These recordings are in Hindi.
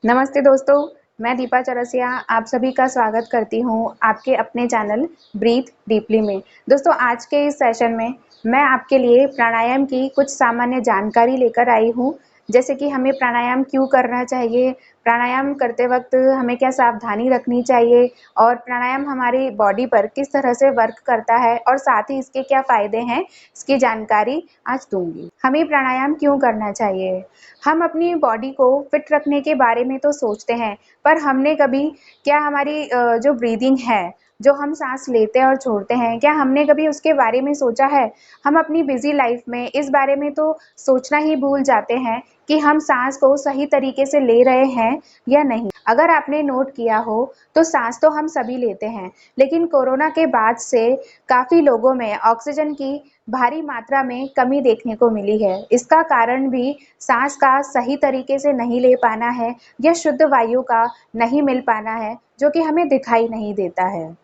नमस्ते दोस्तों, मैं दीपा चौरसिया आप सभी का स्वागत करती हूँ आपके अपने चैनल ब्रीथ डीपली में। दोस्तों, आज के इस सेशन में मैं आपके लिए प्राणायाम की कुछ सामान्य जानकारी लेकर आई हूँ। जैसे कि हमें प्राणायाम क्यों करना चाहिए, प्राणायाम करते वक्त हमें क्या सावधानी रखनी चाहिए और प्राणायाम हमारी बॉडी पर किस तरह से वर्क करता है और साथ ही इसके क्या फ़ायदे हैं, इसकी जानकारी आज दूंगी। हमें प्राणायाम क्यों करना चाहिए? हम अपनी बॉडी को फिट रखने के बारे में तो सोचते हैं, पर हमने कभी क्या हमारी जो ब्रीदिंग है, जो हम सांस लेते हैं और छोड़ते हैं, क्या हमने कभी उसके बारे में सोचा है? हम अपनी बिजी लाइफ में इस बारे में तो सोचना ही भूल जाते हैं कि हम सांस को सही तरीके से ले रहे हैं या नहीं। अगर आपने नोट किया हो तो सांस तो हम सभी लेते हैं, लेकिन कोरोना के बाद से काफ़ी लोगों में ऑक्सीजन की भारी मात्रा में कमी देखने को मिली है। इसका कारण भी सांस का सही तरीके से नहीं ले पाना है या शुद्ध वायु का नहीं मिल पाना है, जो कि हमें दिखाई नहीं देता है।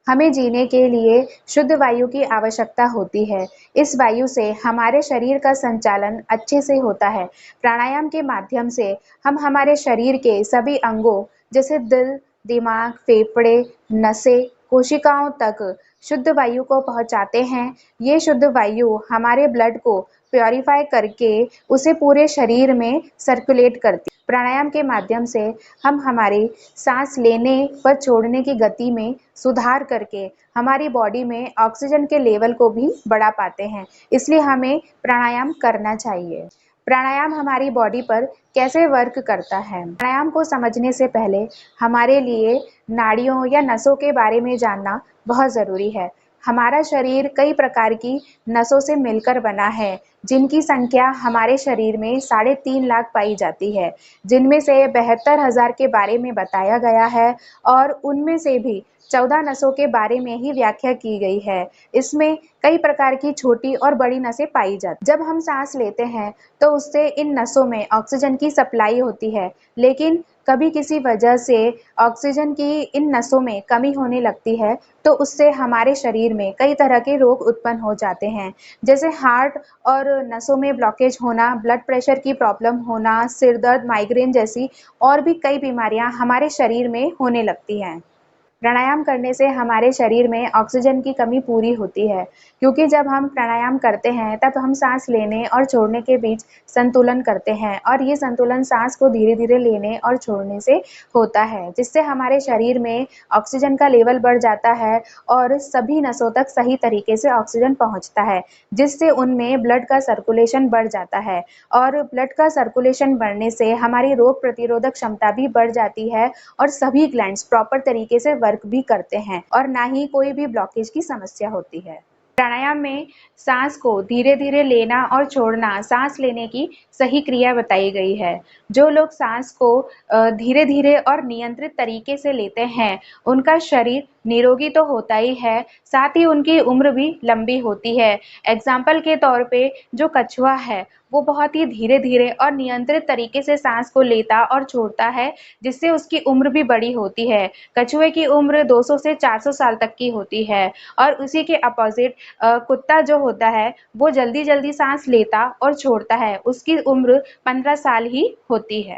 हमें जीने के लिए शुद्ध वायु की आवश्यकता होती है। इस वायु से हमारे शरीर का संचालन अच्छे से होता है। प्राणायाम के माध्यम से हम हमारे शरीर के सभी अंगों जैसे दिल, दिमाग, फेफड़े, नसें, कोशिकाओं तक शुद्ध वायु को पहुंचाते हैं। ये शुद्ध वायु हमारे ब्लड को प्योरीफाई करके उसे पूरे शरीर में सर्कुलेट करती है। प्राणायाम के माध्यम से हम हमारी सांस लेने व छोड़ने की गति में सुधार करके हमारी बॉडी में ऑक्सीजन के लेवल को भी बढ़ा पाते हैं। इसलिए हमें प्राणायाम करना चाहिए। प्राणायाम हमारी बॉडी पर कैसे वर्क करता है? प्राणायाम को समझने से पहले हमारे लिए नाड़ियों या नसों के बारे में जानना बहुत ज़रूरी है। हमारा शरीर कई प्रकार की नसों से मिलकर बना है, जिनकी संख्या हमारे शरीर में 3.5 लाख पाई जाती है, जिनमें से 72,000 के बारे में बताया गया है और उनमें से भी 14 नसों के बारे में ही व्याख्या की गई है। इसमें कई प्रकार की छोटी और बड़ी नसें पाई जाती। जब हम सांस लेते हैं तो उससे इन नसों में ऑक्सीजन की सप्लाई होती है, लेकिन कभी किसी वजह से ऑक्सीजन की इन नसों में कमी होने लगती है तो उससे हमारे शरीर में कई तरह के रोग उत्पन्न हो जाते हैं, जैसे हार्ट और नसों में ब्लॉकेज होना, ब्लड प्रेशर की प्रॉब्लम होना, सिर दर्द, माइग्रेन जैसी और भी कई बीमारियां हमारे शरीर में होने लगती हैं। प्राणायाम करने से हमारे शरीर में ऑक्सीजन की कमी पूरी होती है, क्योंकि जब हम प्राणायाम करते हैं तब हम सांस लेने और छोड़ने के बीच संतुलन करते हैं और ये संतुलन सांस को धीरे धीरे लेने और छोड़ने से होता है, जिससे हमारे शरीर में ऑक्सीजन का लेवल बढ़ जाता है और सभी नसों तक सही तरीके से ऑक्सीजन पहुंचता है, जिससे उनमें ब्लड का सर्कुलेशन बढ़ जाता है और ब्लड का सर्कुलेशन बढ़ने से हमारी रोग प्रतिरोधक क्षमता भी बढ़ जाती है और सभी ग्लैंड्स प्रॉपर तरीके से वर्क भी करते हैं और ना ही कोई भी ब्लॉकेज की समस्या होती है। प्राणायाम में सांस को धीरे धीरे लेना और छोड़ना सांस लेने की सही क्रिया बताई गई है। जो लोग सांस को धीरे धीरे और नियंत्रित तरीके से लेते हैं, उनका शरीर निरोगी तो होता ही है, साथ ही उनकी उम्र भी लंबी होती है। एग्जाम्पल के तौर पे जो कछुआ है, वो बहुत ही धीरे धीरे और नियंत्रित तरीके से सांस को लेता और छोड़ता है, जिससे उसकी उम्र भी बड़ी होती है। कछुए की उम्र 200 से 400 साल तक की होती है और उसी के अपोजिट कुत्ता जो होता है वो जल्दी जल्दी सांस लेता और छोड़ता है, उसकी उम्र 15 साल ही होती है।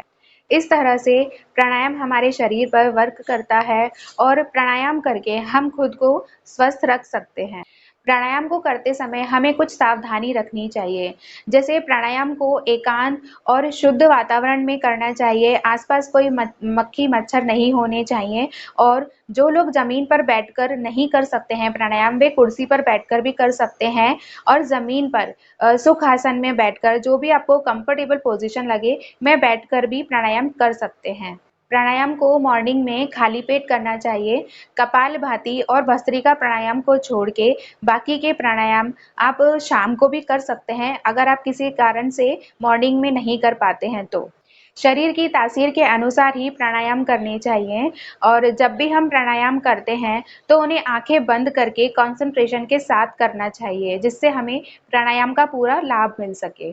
इस तरह से प्राणायाम हमारे शरीर पर वर्क करता है और प्राणायाम करके हम खुद को स्वस्थ रख सकते हैं। प्राणायाम को करते समय हमें कुछ सावधानी रखनी चाहिए, जैसे प्राणायाम को एकांत और शुद्ध वातावरण में करना चाहिए। आसपास कोई मक्खी मच्छर नहीं होने चाहिए और जो लोग जमीन पर बैठकर नहीं कर सकते हैं प्राणायाम, वे कुर्सी पर बैठकर भी कर सकते हैं और जमीन पर सुखासन में बैठकर, जो भी आपको कंफर्टेबल पोजीशन लगे, में बैठकर भी प्राणायाम कर सकते हैं। प्राणायाम को मॉर्निंग में खाली पेट करना चाहिए। कपालभाति और भस्त्रिका प्राणायाम को छोड़ के बाकी के प्राणायाम आप शाम को भी कर सकते हैं, अगर आप किसी कारण से मॉर्निंग में नहीं कर पाते हैं तो। शरीर की तासीर के अनुसार ही प्राणायाम करने चाहिए और जब भी हम प्राणायाम करते हैं तो उन्हें आंखें बंद करके कंसंट्रेशन के साथ करना चाहिए, जिससे हमें प्राणायाम का पूरा लाभ मिल सके।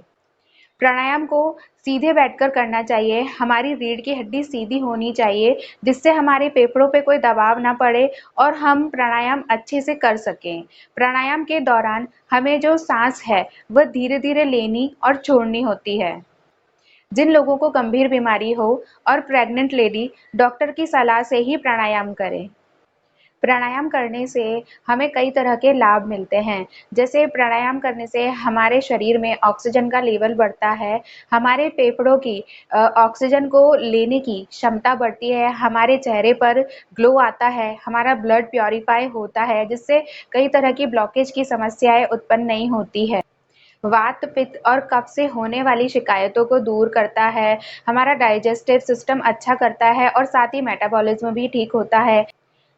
प्राणायाम को सीधे बैठकर करना चाहिए। हमारी रीढ़ की हड्डी सीधी होनी चाहिए, जिससे हमारे फेफड़ों पे कोई दबाव ना पड़े और हम प्राणायाम अच्छे से कर सकें। प्राणायाम के दौरान हमें जो सांस है वह धीरे धीरे लेनी और छोड़नी होती है। जिन लोगों को गंभीर बीमारी हो और प्रेग्नेंट लेडी डॉक्टर की सलाह से ही प्राणायाम करें। प्राणायाम करने से हमें कई तरह के लाभ मिलते हैं। जैसे प्राणायाम करने से हमारे शरीर में ऑक्सीजन का लेवल बढ़ता है, हमारे फेफड़ों की ऑक्सीजन को लेने की क्षमता बढ़ती है, हमारे चेहरे पर ग्लो आता है, हमारा ब्लड प्यूरिफाई होता है, जिससे कई तरह की ब्लॉकेज की समस्याएं उत्पन्न नहीं होती है। वात, पित्त और कफ से होने वाली शिकायतों को दूर करता है, हमारा डाइजेस्टिव सिस्टम अच्छा करता है और साथ ही मेटाबॉलिज्म भी ठीक होता है।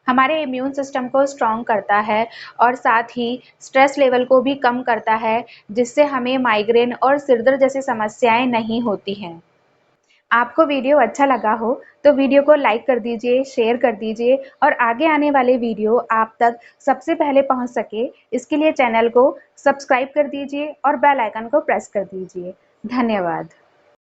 हमारे इम्यून सिस्टम को स्ट्रॉन्ग करता है और साथ ही स्ट्रेस लेवल को भी कम करता है, जिससे हमें माइग्रेन और सिरदर्द जैसी समस्याएं नहीं होती हैं। आपको वीडियो अच्छा लगा हो तो वीडियो को लाइक कर दीजिए, शेयर कर दीजिए और आगे आने वाले वीडियो आप तक सबसे पहले पहुंच सके, इसके लिए चैनल को सब्सक्राइब कर दीजिए और बेल आइकन को प्रेस कर दीजिए। धन्यवाद।